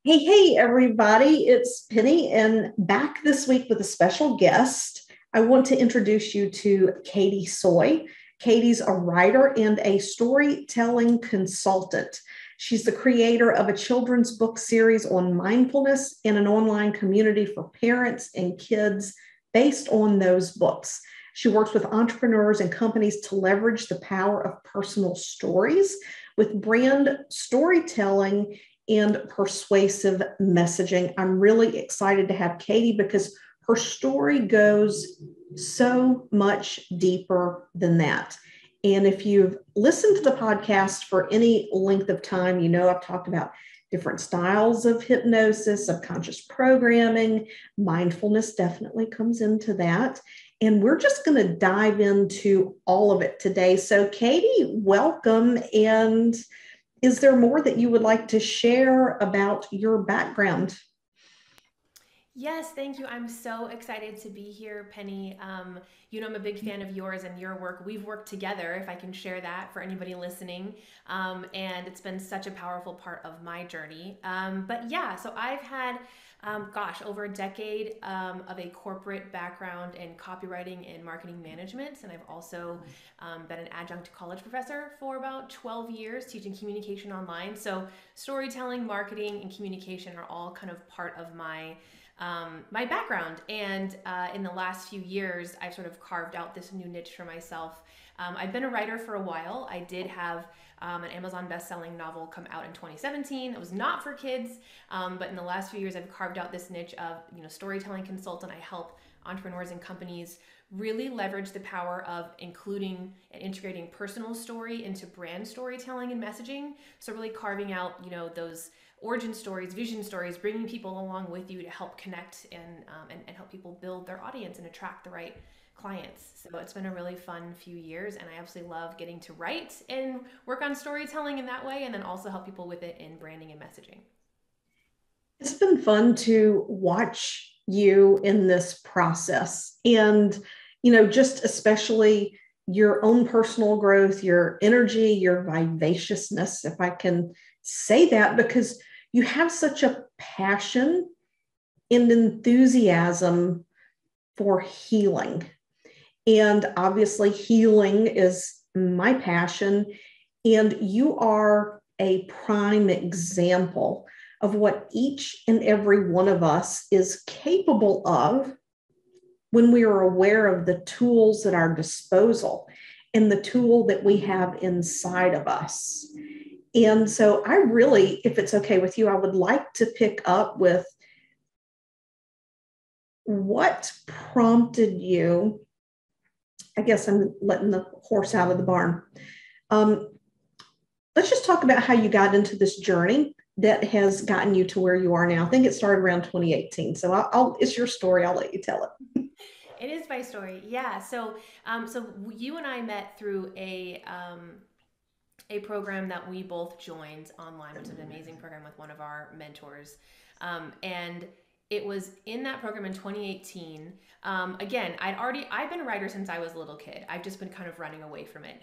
Hey, everybody, it's Penny, and back this week with a special guest. I want to introduce you to Katie Soy. Katie's a writer and a storytelling consultant. She's the creator of a children's book series on mindfulness and an online community for parents and kids based on those books. She works with entrepreneurs and companies to leverage the power of personal stories with brand storytelling and persuasive messaging. I'm really excited to have Katie because her story goes so much deeper than that. And if you've listened to the podcast for any length of time, you know I've talked about different styles of hypnosis, subconscious programming, mindfulness definitely comes into that. And we're just going to dive into all of it today. So, Katie, welcome. And is there more that you would like to share about your background? Yes, thank you. I'm so excited to be here, Penny. I'm a big fan of yours and your work. We've worked together, if I can share that for anybody listening. And it's been such a powerful part of my journey. But yeah, so I've had, over a decade of a corporate background in copywriting and marketing management. And I've also been an adjunct college professor for about 12 years, teaching communication online. So storytelling, marketing, and communication are all kind of part of my background. And in the last few years, I've sort of carved out this new niche for myself. I've been a writer for a while. I did have an Amazon best-selling novel come out in 2017. It was not for kids, but in the last few years, I've carved out this niche of storytelling consultant. I help entrepreneurs and companies really leverage the power of including and integrating personal story into brand storytelling and messaging. So really carving out those origin stories, vision stories, bringing people along with you to help connect and help people build their audience and attract the right clients. So it's been a really fun few years, and I absolutely love getting to write and work on storytelling in that way, and then also help people with it in branding and messaging. It's been fun to watch you in this process and, just especially your own personal growth, your energy, your vivaciousness, if I can say that, because you have such a passion and enthusiasm for healing. And obviously, healing is my passion. And you are a prime example of what each and every one of us is capable of when we are aware of the tools at our disposal and the tool that we have inside of us. And so, I really, if it's okay with you, I would like to pick up with what prompted you. I guess I'm letting the horse out of the barn. Um, let's just talk about how you got into this journey that has gotten you to where you are now. I think it started around 2018. So it's your story. I'll let you tell it. It is my story, yeah. So you and I met through a program that we both joined online, which is an amazing program with one of our mentors. And it was in that program in 2018. Again, I've been a writer since I was a little kid. I've just been kind of running away from it.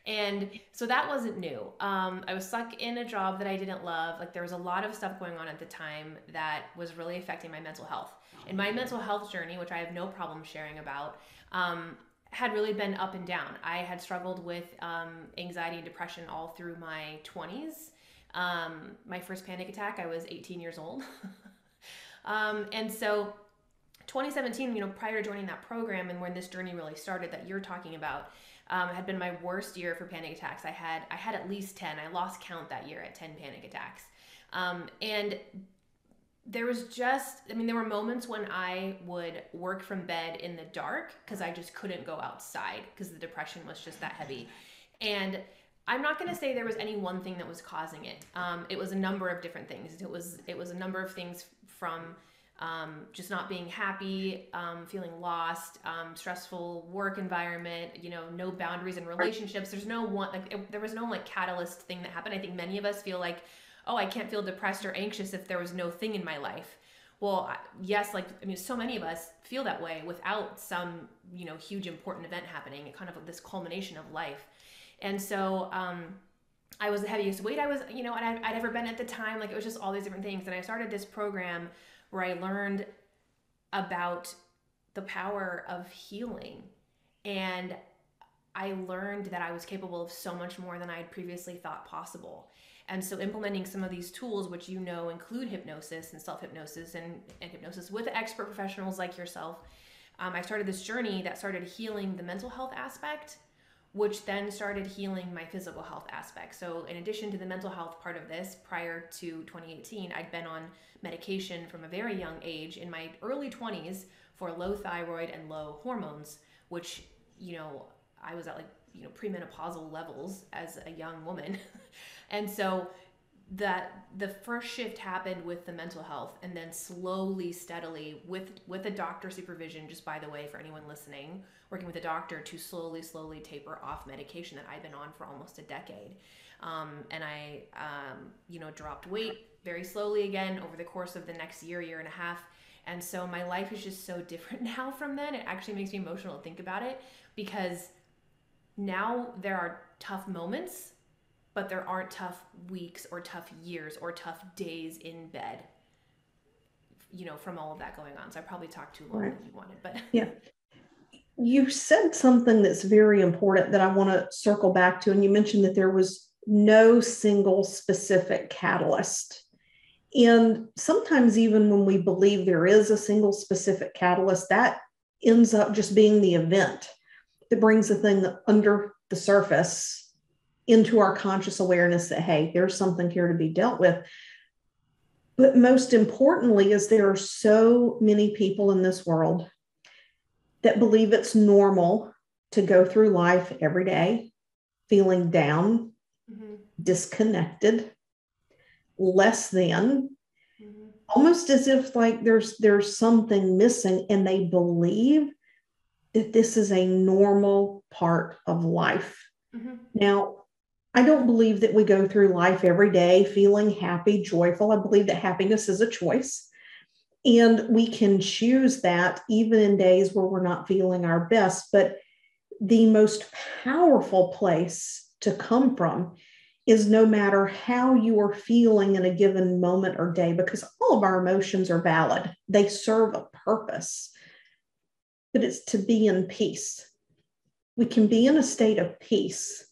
And so that wasn't new. I was stuck in a job that I didn't love. Like there was a lot of stuff going on at the time that was really affecting my mental health. And my mental health journey, which I have no problem sharing about, had really been up and down. I had struggled with anxiety and depression all through my 20s. My first panic attack, I was 18 years old. And so 2017, prior to joining that program and when this journey really started that you're talking about, had been my worst year for panic attacks. I had at least 10. I lost count that year at 10 panic attacks. And there was there were moments when I would work from bed in the dark because I just couldn't go outside because the depression was just that heavy. And I'm not going to say there was any one thing that was causing it. It was a number of different things. It was a number of things from just not being happy, feeling lost, stressful work environment, no boundaries in relationships. There's no one, there was no catalyst thing that happened. I think many of us feel like, oh, I can't feel depressed or anxious if there was no thing in my life. Well, yes, so many of us feel that way without some, huge important event happening, kind of this culmination of life. And so, I was the heaviest weight I'd ever been at the time. Like, it was just all these different things. And I started this program where I learned about the power of healing. And I learned that I was capable of so much more than I had previously thought possible. And so implementing some of these tools, which include hypnosis and self-hypnosis and hypnosis with expert professionals like yourself, I started this journey that started healing the mental health aspect, which then started healing my physical health aspect. So in addition to the mental health part of this, prior to 2018, I'd been on medication from a very young age in my early 20s for low thyroid and low hormones, which, I was at premenopausal levels as a young woman. And so the first shift happened with the mental health, and then slowly, steadily, with a doctor supervision, just by the way, for anyone listening, working with a doctor to slowly taper off medication that I've been on for almost a decade. And I, dropped weight very slowly again over the course of the next year and a half. And so my life is just so different now from then. It actually makes me emotional to think about it, because now there are tough moments, but there aren't tough weeks or tough years or tough days in bed, from all of that going on. So I probably talked too long if you wanted, but yeah. You said something that's very important that I want to circle back to. And you mentioned that there was no single specific catalyst. And sometimes even when we believe there is a single specific catalyst, that ends up just being the event that brings the thing under the surface into our conscious awareness that, hey, there's something here to be dealt with. But most importantly is there are so many people in this world that believe it's normal to go through life every day feeling down, disconnected, less than, almost as if like there's something missing, and they believe that this is a normal part of life. Now, I don't believe that we go through life every day feeling happy, joyful. I believe that happiness is a choice. And we can choose that even in days where we're not feeling our best. But the most powerful place to come from is no matter how you are feeling in a given moment or day, because all of our emotions are valid. They serve a purpose, but it's to be in peace. We can be in a state of peace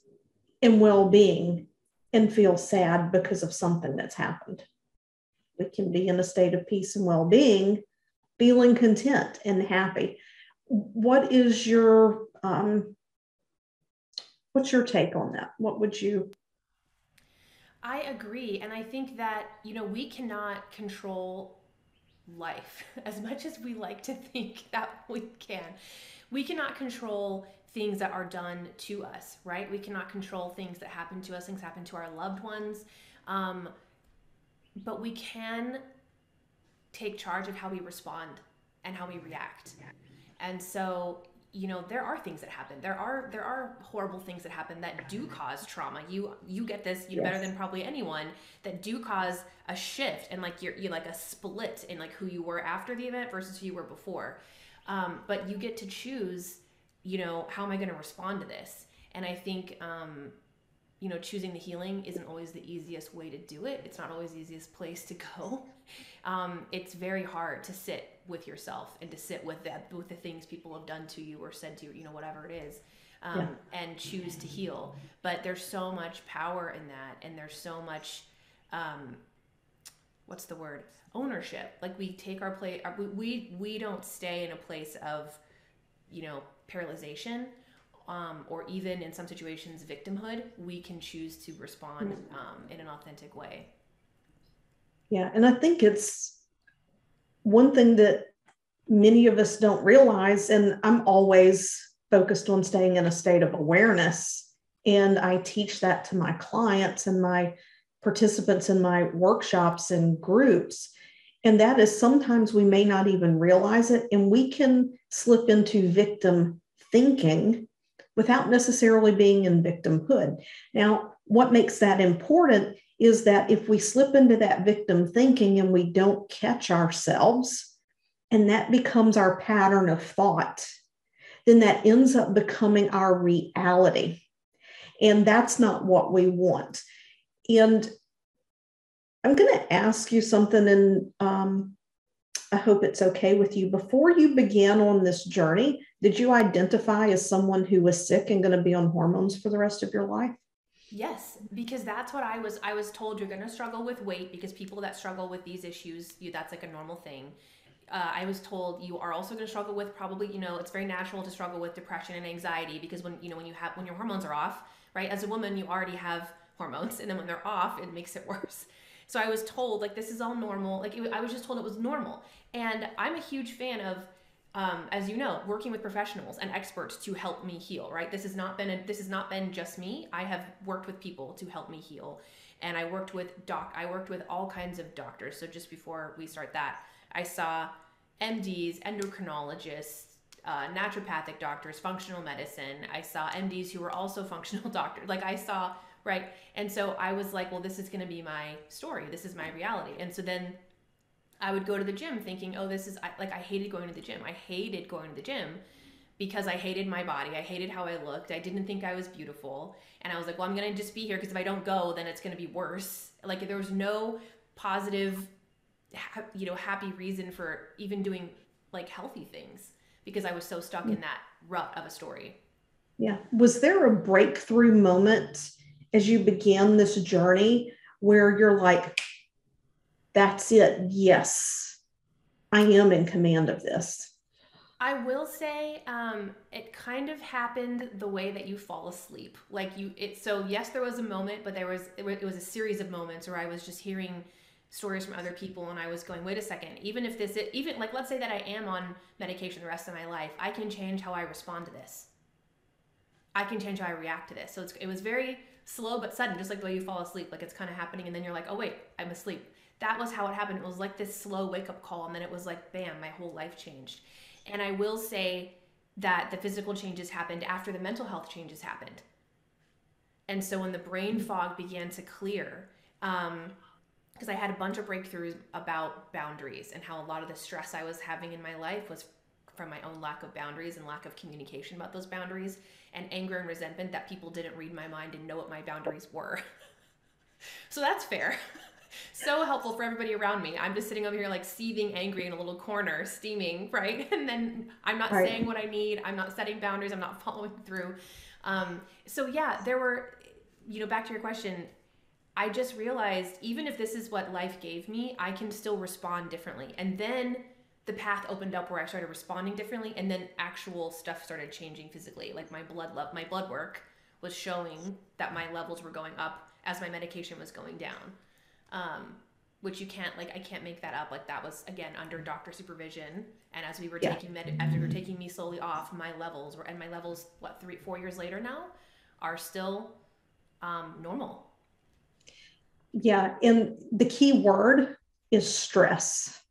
and well-being and feel sad because of something that's happened. We can be in a state of peace and well-being, feeling content and happy. What is your, what's your take on that? What would you? I agree. And I think that, we cannot control life as much as we like to think that we can. We cannot control things that are done to us, right? We cannot control things that happen to us, things happen to our loved ones. But we can take charge of how we respond and how we react. And so, there are things that happen. There are horrible things that happen that do cause trauma. You get this, Yes. better than probably anyone, that do cause a shift and you're like a split in like who you were after the event versus who you were before. But you get to choose, how am I going to respond to this? And I think, choosing the healing isn't always the easiest way to do it. It's not always the easiest place to go. It's very hard to sit with yourself and to sit with the things people have done to you or said to you, whatever it is, and choose to heal. But there's so much power in that. And there's so much, what's the word? Ownership. Like we take our place, we don't stay in a place of, paralyzation, or even in some situations, victimhood. We can choose to respond in an authentic way. Yeah. And I think it's one thing that many of us don't realize, and I'm always focused on staying in a state of awareness. And I teach that to my clients and my participants in my workshops and groups. And that is sometimes we may not even realize it. And we can slip into victim thinking without necessarily being in victimhood. Now, what makes that important is that if we slip into that victim thinking and we don't catch ourselves, and that becomes our pattern of thought, then that ends up becoming our reality. And that's not what we want. And I'm going to ask you something, and I hope it's okay with you. Before you began on this journey, did you identify as someone who was sick and going to be on hormones for the rest of your life? Yes, because that's what I was told. You're going to struggle with weight because people that struggle with these issues, that's like a normal thing. I was told you are also going to struggle with, probably, it's very natural to struggle with depression and anxiety, because when your hormones are off, right? As a woman, you already have hormones, and then when they're off, it makes it worse. So I was told, like, this is all normal. Like, I was just told it was normal. And I'm a huge fan of, as you know, working with professionals and experts to help me heal. Right? This has not been just me. I have worked with people to help me heal, and I worked with all kinds of doctors. So just before we start that, I saw MDs, endocrinologists, naturopathic doctors, functional medicine. I saw MDs who were also functional doctors. Like, I saw, right? And so I was like, well, this is going to be my story. This is my reality. And so then I would go to the gym thinking, oh, I hated going to the gym. I hated going to the gym because I hated my body. I hated how I looked. I didn't think I was beautiful. And I was like, well, I'm going to just be here, because if I don't go, then it's going to be worse. Like, there was no positive, happy reason for even doing like healthy things, because I was so stuck in that rut of a story. Yeah. Was there a breakthrough moment as you began this journey where you're like, that's it? Yes, I am in command of this. I will say, it kind of happened the way that you fall asleep. Like, so yes, there was a moment, but it was a series of moments where I was just hearing stories from other people, and I was going, wait a second, even like, let's say that I am on medication the rest of my life, I can change how I respond to this. I can change how I react to this. So it was very slow but sudden, just like the way you fall asleep. Like, it's kind of happening, and then you're like, oh wait, I'm asleep. That was how it happened. It was like this slow wake up call, and then it was like, bam, my whole life changed. And I will say that the physical changes happened after the mental health changes happened. And so when the brain fog began to clear, because I had a bunch of breakthroughs about boundaries and how a lot of the stress I was having in my life was from my own lack of boundaries and lack of communication about those boundaries, and anger and resentment that people didn't read my mind and know what my boundaries were. So that's fair. So helpful for everybody around me. I'm just sitting over here like seething, angry in a little corner, steaming, right? And then I'm not Right. saying what I need. I'm not setting boundaries. I'm not following through. So yeah, there were, back to your question, I just realized, even if this is what life gave me, I can still respond differently. And then the path opened up where I started responding differently, and then actual stuff started changing physically. Like, my blood work was showing that my levels were going up as my medication was going down. Which I can't make that up. Like, that was, again, under doctor supervision. And as we were Yeah. taking me slowly off, my levels, what, 4 years later now, are still normal. Yeah. And the key word is stress,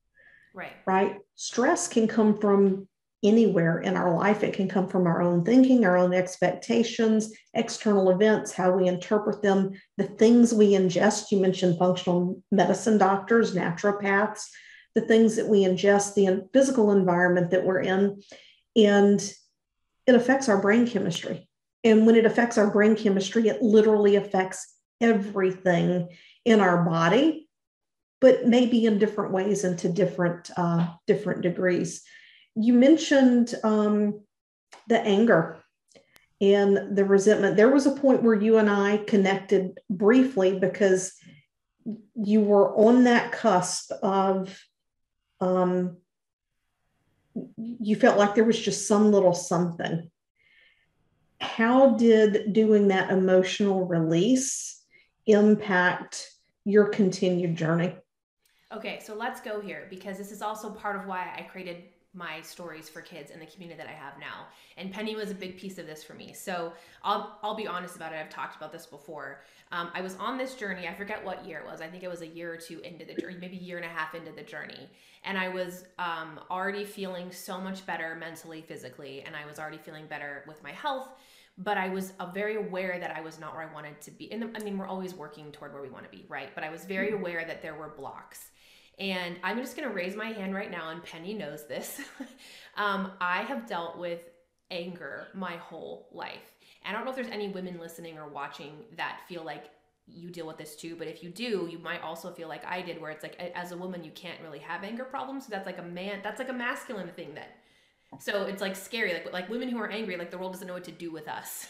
Right. right? Stress can come from anywhere in our life. It can come from our own thinking, our own expectations, external events, how we interpret them, the things we ingest. You mentioned functional medicine doctors, naturopaths, the things that we ingest, the physical environment that we're in, and it affects our brain chemistry. And when it affects our brain chemistry, it literally affects everything in our body, but maybe in different ways and to different degrees. You mentioned the anger and the resentment. There was a point where you and I connected briefly because you were on that cusp of, you felt like there was just some little something. How did doing that emotional release impact your continued journey? Okay, so let's go here, because this is also part of why I created my stories for kids and the community that I have now. And Penny was a big piece of this for me. So I'll be honest about it. I've talked about this before. I was on this journey. I forget what year it was. I think it was a year or two into the journey, maybe a year and a half into the journey. And I was already feeling so much better mentally, physically, and I was already feeling better with my health. But I was very aware that I was not where I wanted to be. I mean, we're always working toward where we want to be, right? But I was very aware that there were blocks. And I'm just going to raise my hand right now, and Penny knows this. I have dealt with anger my whole life. And I don't know if there's any women listening or watching that feel like you deal with this too, but if you do, you might also feel like I did, where it's like, as a woman, you can't really have anger problems. So that's like a masculine thing then. So it's like scary, like women who are angry, like the world doesn't know what to do with us.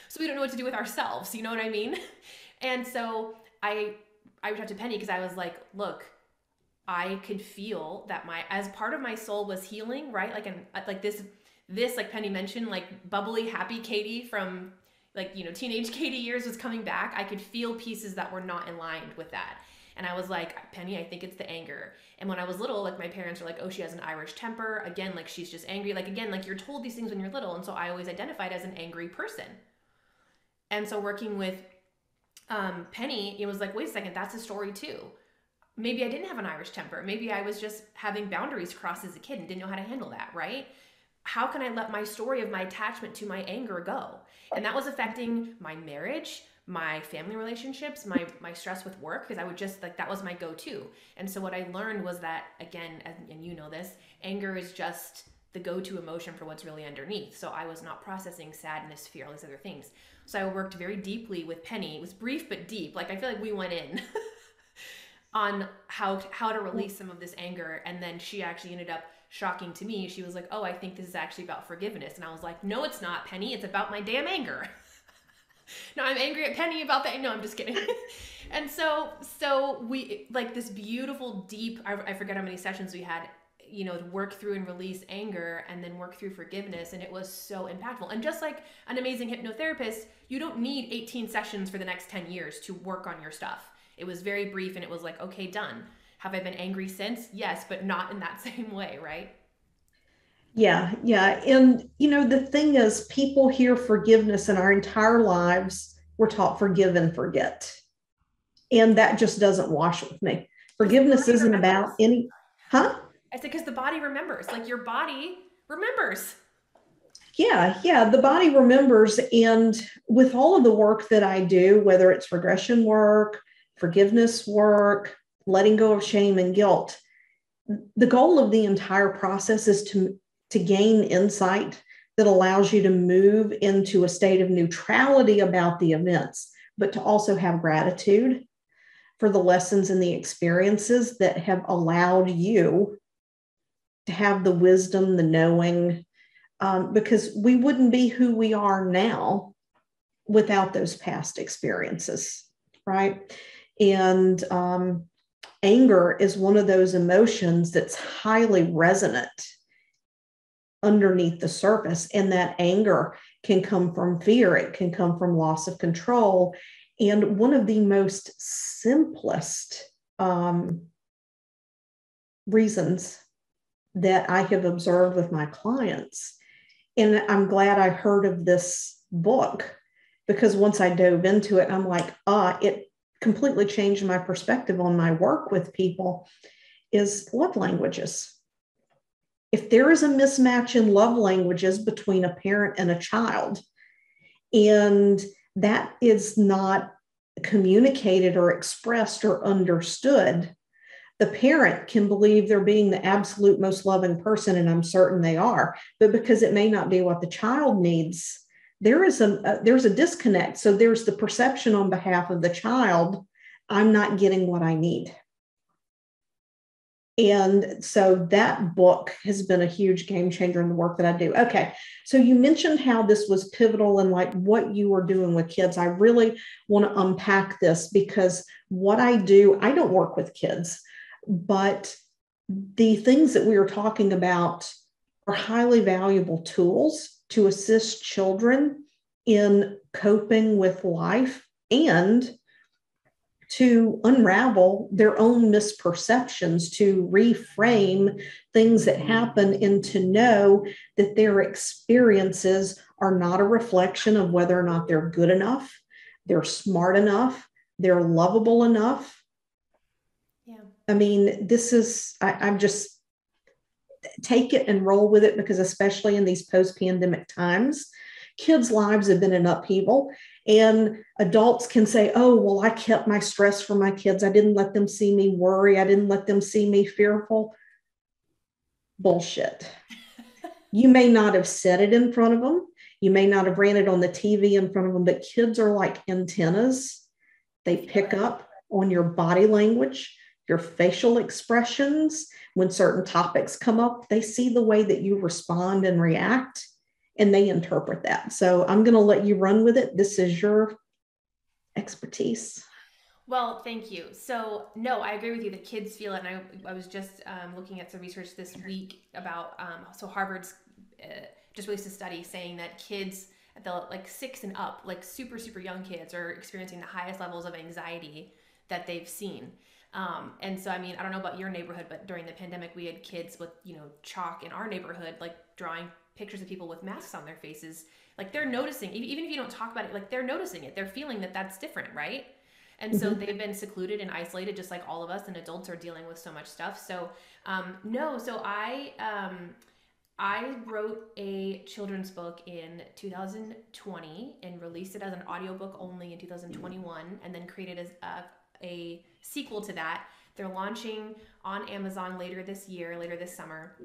So we don't know what to do with ourselves. You know what I mean? And so I reached out to Penny because I was like, look, I could feel that as part of my soul was healing, right? Like this, like Penny mentioned, like bubbly, happy Katie from teenage Katie years was coming back. I could feel pieces that were not in line with that. And I was like, Penny, I think it's the anger. And when I was little, like my parents were like, oh, she has an Irish temper. Again, like she's just angry. Like, again, like you're told these things when you're little. And so I always identified as an angry person. And so working with Penny, it was like, wait a second, that's a story too. Maybe I didn't have an Irish temper. Maybe I was just having boundaries crossed as a kid and didn't know how to handle that, right? How can I let my story of my attachment to my anger go? And that was affecting my marriage, my family relationships, my stress with work, because I would just that was my go-to. And so what I learned was that, again, and you know this, anger is just the go-to emotion for what's really underneath. So I was not processing sadness, fear, all these other things. So I worked very deeply with Penny. It was brief but deep. Like I feel like we went in on how to release some of this anger. And then she actually ended up shocking to me. She was like, oh, I think this is actually about forgiveness. And I was like, no, it's not, Penny. It's about my damn anger. No, I'm angry at Penny about that. No, I'm just kidding. And so we like this beautiful, deep, I forget how many sessions we had, to work through and release anger and then work through forgiveness. And it was so impactful. And just like an amazing hypnotherapist, you don't need 18 sessions for the next 10 years to work on your stuff. It was very brief and it was like, okay, done. Have I been angry since? Yes, but not in that same way, right? Yeah, yeah. And, the thing is, people hear forgiveness in our entire lives. We're taught forgive and forget. And that just doesn't wash with me. Forgiveness isn't about any, huh? I said, because the body remembers, like your body remembers. Yeah, yeah. The body remembers. And with all of the work that I do, whether it's regression work, forgiveness work, letting go of shame and guilt, the goal of the entire process is to gain insight that allows you to move into a state of neutrality about the events, but to also have gratitude for the lessons and the experiences that have allowed you to have the wisdom, the knowing, because we wouldn't be who we are now without those past experiences, right? And anger is one of those emotions that's highly resonant underneath the surface. And that anger can come from fear. It can come from loss of control. And one of the most simplest reasons that I have observed with my clients, and I'm glad I heard of this book, because once I dove into it, I'm like, it completely changed my perspective on my work with people, is love languages. If there is a mismatch in love languages between a parent and a child, and that is not communicated or expressed or understood, the parent can believe they're being the absolute most loving person, and I'm certain they are, but because it may not be what the child needs, there's a disconnect. So there's the perception on behalf of the child, I'm not getting what I need. And so that book has been a huge game changer in the work that I do. Okay. So you mentioned how this was pivotal in like what you were doing with kids. I really want to unpack this, because what I do, I don't work with kids, but the things that we are talking about are highly valuable tools to assist children in coping with life and to unravel their own misperceptions, to reframe things that happen, and to know that their experiences are not a reflection of whether or not they're good enough, they're smart enough, they're lovable enough. Yeah. I mean, this is, I'm just take it and roll with it, because especially in these post-pandemic times, kids' lives have been in upheaval. And adults can say, oh, well, I kept my stress for my kids. I didn't let them see me worry. I didn't let them see me fearful. Bullshit. You may not have said it in front of them. You may not have ran it on the TV in front of them, but kids are like antennas. They pick up on your body language, your facial expressions. When certain topics come up, they see the way that you respond and react, and they interpret that. So I'm going to let you run with it. This is your expertise. Well, thank you. So, no, I agree with you that kids feel it. And I was just looking at some research this week about, so Harvard's just released a study saying that kids at the like 6 and up, like super, super young kids, are experiencing the highest levels of anxiety that they've seen. And so, I mean, I don't know about your neighborhood, but during the pandemic, we had kids with, chalk in our neighborhood, like drawing pictures of people with masks on their faces. Like they're noticing, even if you don't talk about it, like they're noticing it. They're feeling that that's different, right? And so they've been secluded and isolated, just like all of us, and adults are dealing with so much stuff. So, no, so I wrote a children's book in 2020 and released it as an audiobook only in 2021, and then created a sequel to that. They're launching on Amazon later this summer,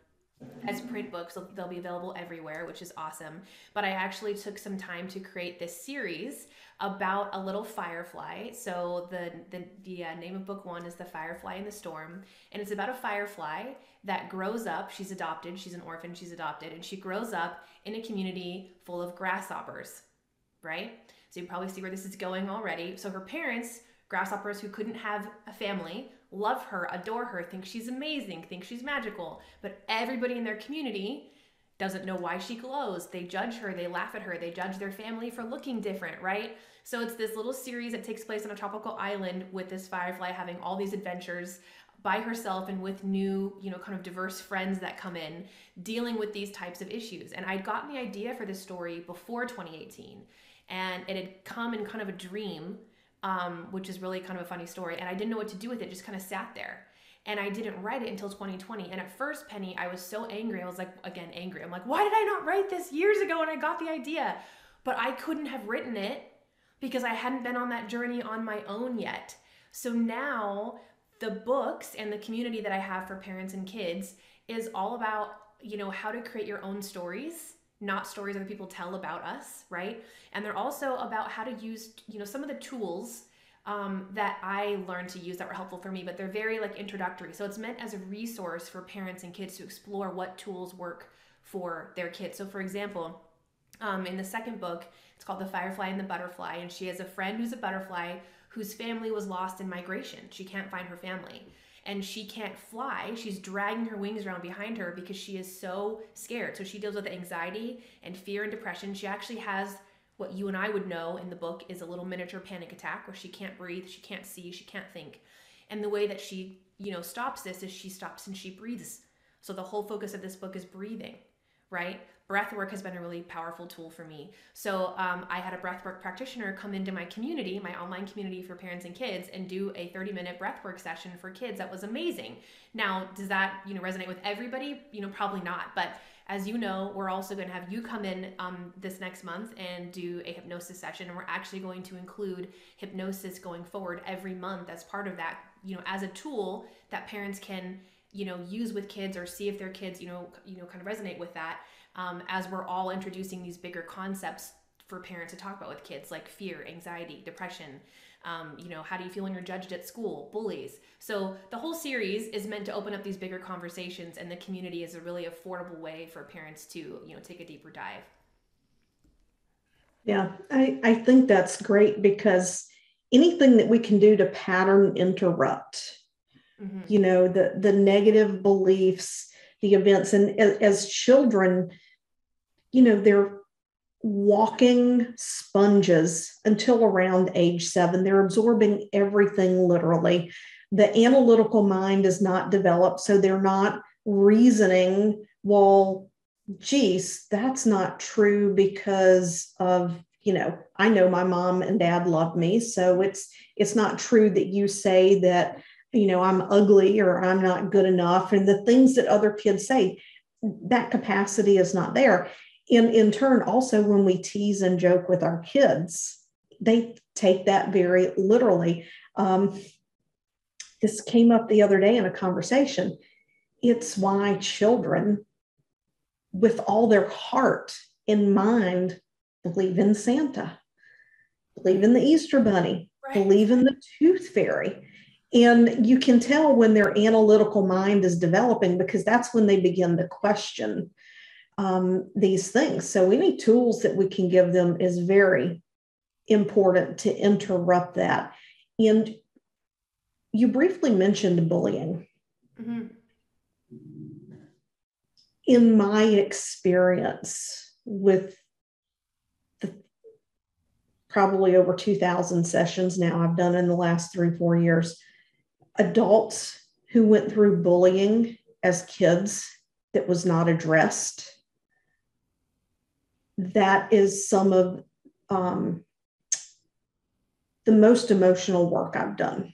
as print books. So they'll be available everywhere, which is awesome. But I actually took some time to create this series about a little firefly. So the name of book 1 is The Firefly in the Storm, and it's about a firefly that grows up. She's adopted. She's an orphan. She's adopted, and she grows up in a community full of grasshoppers, right? So you probably see where this is going already. So her parents, grasshoppers who couldn't have a family, love her, adore her, think she's amazing, think she's magical, but everybody in their community doesn't know why she glows. They judge her, they laugh at her, they judge their family for looking different, right? So it's this little series that takes place on a tropical island with this firefly having all these adventures by herself and with new, kind of diverse friends that come in, dealing with these types of issues. And I'd gotten the idea for this story before 2018, and it had come in kind of a dream, which is really kind of a funny story. And I didn't know what to do with it, just kind of sat there. And I didn't write it until 2020. And at first, Penny, I was so angry. I was like, again, angry. I'm like, why did I not write this years ago when I got the idea? But I couldn't have written it because I hadn't been on that journey on my own yet. So now the books and the community that I have for parents and kids is all about, how to create your own stories, not stories other people tell about us, right? And they're also about how to use, some of the tools that I learned to use that were helpful for me, but they're very like introductory. So it's meant as a resource for parents and kids to explore what tools work for their kids. So for example, in the second book, it's called The Firefly and the Butterfly, and she has a friend who's a butterfly whose family was lost in migration. She can't find her family, and she can't fly. She's dragging her wings around behind her because she is so scared. So she deals with anxiety and fear and depression. She actually has what you and I would know in the book is a little miniature panic attack where she can't breathe, she can't see, she can't think. And the way that she, stops this is she stops and she breathes. So the whole focus of this book is breathing, right? Breath work has been a really powerful tool for me. So I had a breathwork practitioner come into my community, my online community for parents and kids, and do a 30-minute breathwork session for kids. That was amazing. Now, does that resonate with everybody? Probably not. But as you know, we're also going to have you come in this next month and do a hypnosis session, and we're actually going to include hypnosis going forward every month as part of that, as a tool that parents can use with kids or see if their kids kind of resonate with that. As we're all introducing these bigger concepts for parents to talk about with kids, like fear, anxiety, depression, how do you feel when you're judged at school, bullies. So the whole series is meant to open up these bigger conversations, and the community is a really affordable way for parents to, take a deeper dive. Yeah, I think that's great because anything that we can do to pattern interrupt, the negative beliefs, the events, and as children, they're walking sponges until around age 7. They're absorbing everything literally. The analytical mind is not developed, so they're not reasoning, well, geez, that's not true because of, I know my mom and dad love me, so it's not true that you say that, I'm ugly or I'm not good enough. And the things that other kids say, that capacity is not there. In turn, also, when we tease and joke with our kids, they take that very literally. This came up the other day in a conversation. It's why children, with all their heart and mind, believe in Santa, believe in the Easter Bunny, Right. believe in the tooth fairy. And you can tell when their analytical mind is developing because that's when they begin to question these things. So any tools that we can give them is very important to interrupt that. And you briefly mentioned bullying. Mm-hmm. In my experience with the probably over 2,000 sessions now I've done in the last 3-4 years, adults who went through bullying as kids that was not addressed, that is some of the most emotional work I've done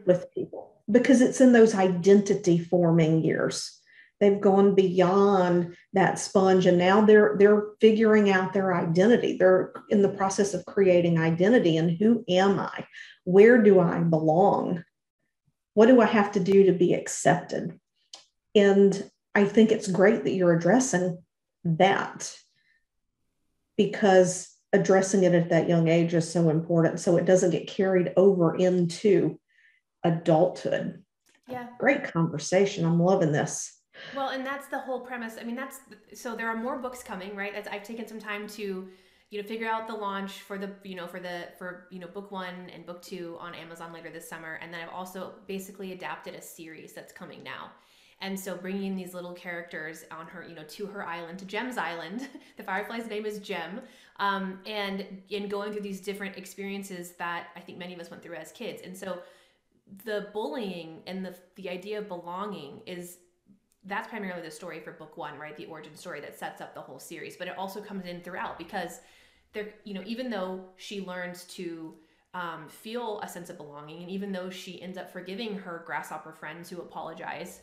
with people because it's in those identity forming years. They've gone beyond that sponge and now they're figuring out their identity. They're in the process of creating identity and who am I? Where do I belong? What do I have to do to be accepted? And I think it's great that you're addressing that because addressing it at that young age is so important so it doesn't get carried over into adulthood. Yeah. Great conversation. I'm loving this. Well, and that's the whole premise. I mean, so there are more books coming, right? I've taken some time to, figure out the launch for the, book 1 and book 2 on Amazon later this summer. And then I've also basically adapted a series that's coming now. And so bringing these little characters on her, to her island, to Gem's island. The Firefly's name is Gem. And in going through these different experiences that I think many of us went through as kids. And so the bullying and the idea of belonging that's primarily the story for book 1, right? The origin story that sets up the whole series, but it also comes in throughout because there, even though she learns to feel a sense of belonging, and even though she ends up forgiving her grasshopper friends who apologize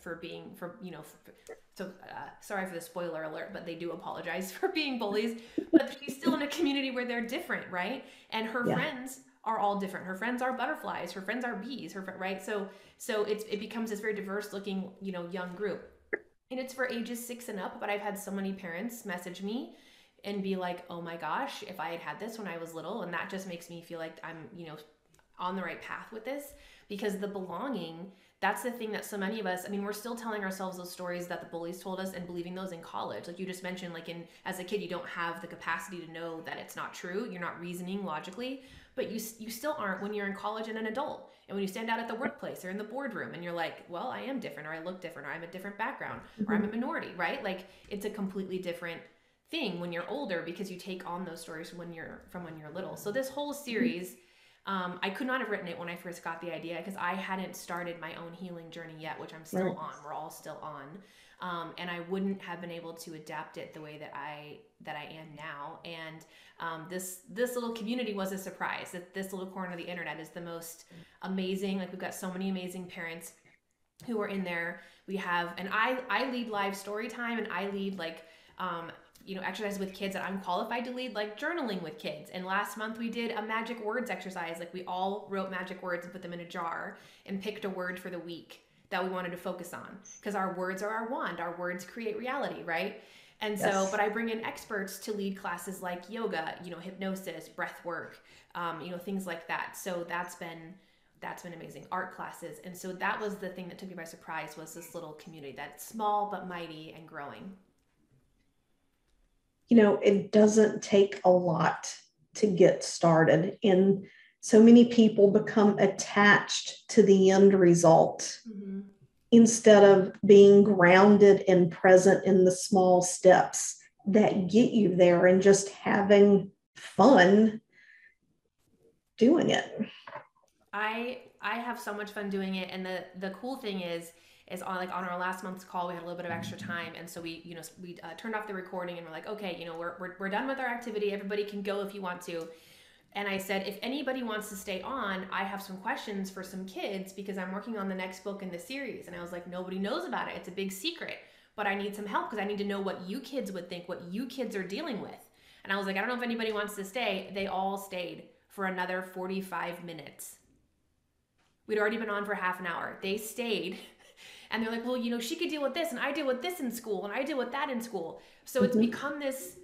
sorry for the spoiler alert, but they do apologize for being bullies, but she's still in a community where they're different, right? And her friends are all different. Her friends are butterflies, her friends are bees, right? So it becomes this very diverse looking, young group. And it's for ages 6 and up, but I've had so many parents message me and be like, oh my gosh, if I had this when I was little. And that just makes me feel like I'm, on the right path with this because the belonging, that's the thing that so many of us, I mean, we're still telling ourselves those stories that the bullies told us and believing those in college. Like you just mentioned, like as a kid, you don't have the capacity to know that it's not true. You're not reasoning logically, but you still aren't when you're in college and an adult. And when you stand out at the workplace or in the boardroom and you're like, well, I am different, or I look different, or I'm a different background, or I'm a minority, right? Like it's a completely different thing when you're older because you take on those stories from when you're little. So this whole series, I could not have written it when I first got the idea because I hadn't started my own healing journey yet, which I'm still on. We're all still on. And I wouldn't have been able to adapt it the way that I am now. And this little community was a surprise. That this little corner of the internet is the most amazing. Like we've got so many amazing parents who are in there. We have, and I lead live story time, and I lead like exercise with kids that I'm qualified to lead, like journaling with kids. And last month we did a magic words exercise. Like we all wrote magic words and put them in a jar and picked a word for the week that we wanted to focus on because our words are our wand. Our words create reality, right? And so, but I bring in experts to lead classes like yoga, hypnosis, breath work, things like that. So that's been amazing. Art classes. And so that was the thing that took me by surprise was this little community that's small but mighty and growing. It doesn't take a lot to get started. And so many people become attached to the end result instead of being grounded and present in the small steps that get you there and just having fun doing it. I have so much fun doing it. And the cool thing is on our last month's call, we had a little bit of extra time. And so we turned off the recording and we're like, okay, we're done with our activity. Everybody can go if you want to. And I said, if anybody wants to stay on, I have some questions for some kids because I'm working on the next book in the series. And I was like, nobody knows about it. It's a big secret, but I need some help because I need to know what you kids would think, what you kids are dealing with. And I was like, I don't know if anybody wants to stay. They all stayed for another 45 minutes. We'd already been on for half an hour. They stayed. And they're like, well, she could deal with this and I deal with this in school and I deal with that in school. So it's become this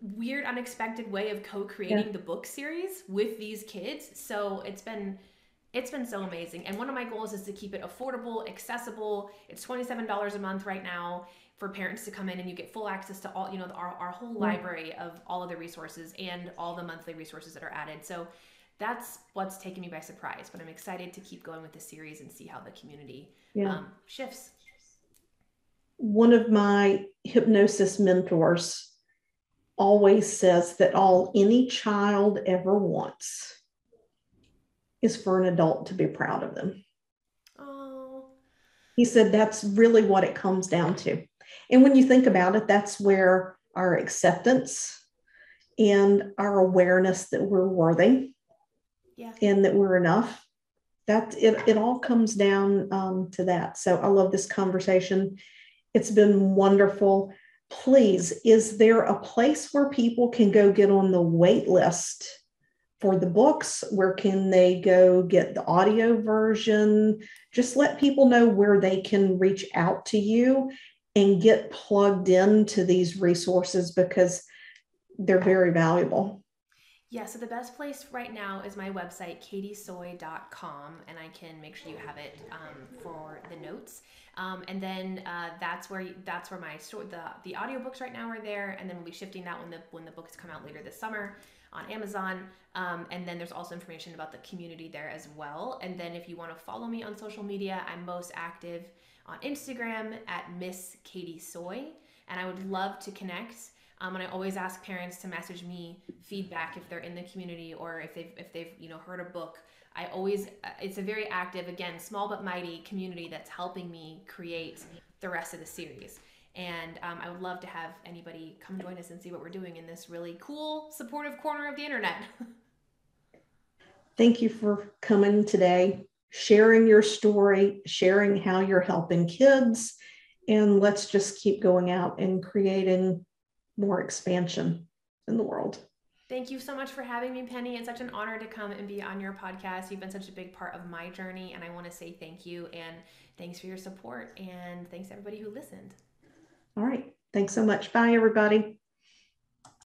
weird, unexpected way of co-creating the book series with these kids. So it's been so amazing. And one of my goals is to keep it affordable, accessible. It's $27 a month right now for parents to come in, and you get full access to all, our whole library of all of the resources and all the monthly resources that are added. So that's what's taken me by surprise, but I'm excited to keep going with the series and see how the community shifts. One of my hypnosis mentors always says that all any child ever wants is for an adult to be proud of them. Oh. He said that's really what it comes down to. And when you think about it, that's where our acceptance and our awareness that we're worthy and that we're enough, that it all comes down to that. So I love this conversation. It's been wonderful. Please, is there a place where people can go get on the wait list for the books? Where can they go get the audio version? Just let people know where they can reach out to you and get plugged into these resources, because they're very valuable. Yeah, so the best place right now is my website, katiesoy.com, and I can make sure you have it for the notes. And then that's where my store, the audiobooks right now are there, and then we'll be shifting that when the books come out later this summer on Amazon. And then there's also information about the community there as well. And then if you want to follow me on social media, I'm most active on Instagram at Miss Katie Soy, and I would love to connect. And I always ask parents to message me feedback if they're in the community or if they've heard a book. It's a very active, again, small but mighty community that's helping me create the rest of the series. And I would love to have anybody come join us and see what we're doing in this really cool, supportive corner of the internet. Thank you for coming today, sharing your story, sharing how you're helping kids, and let's just keep going out and creating more expansion in the world. Thank you so much for having me, Penny. It's such an honor to come and be on your podcast. You've been such a big part of my journey, and I want to say thank you, and thanks for your support, and thanks to everybody who listened. All right. Thanks so much. Bye, everybody.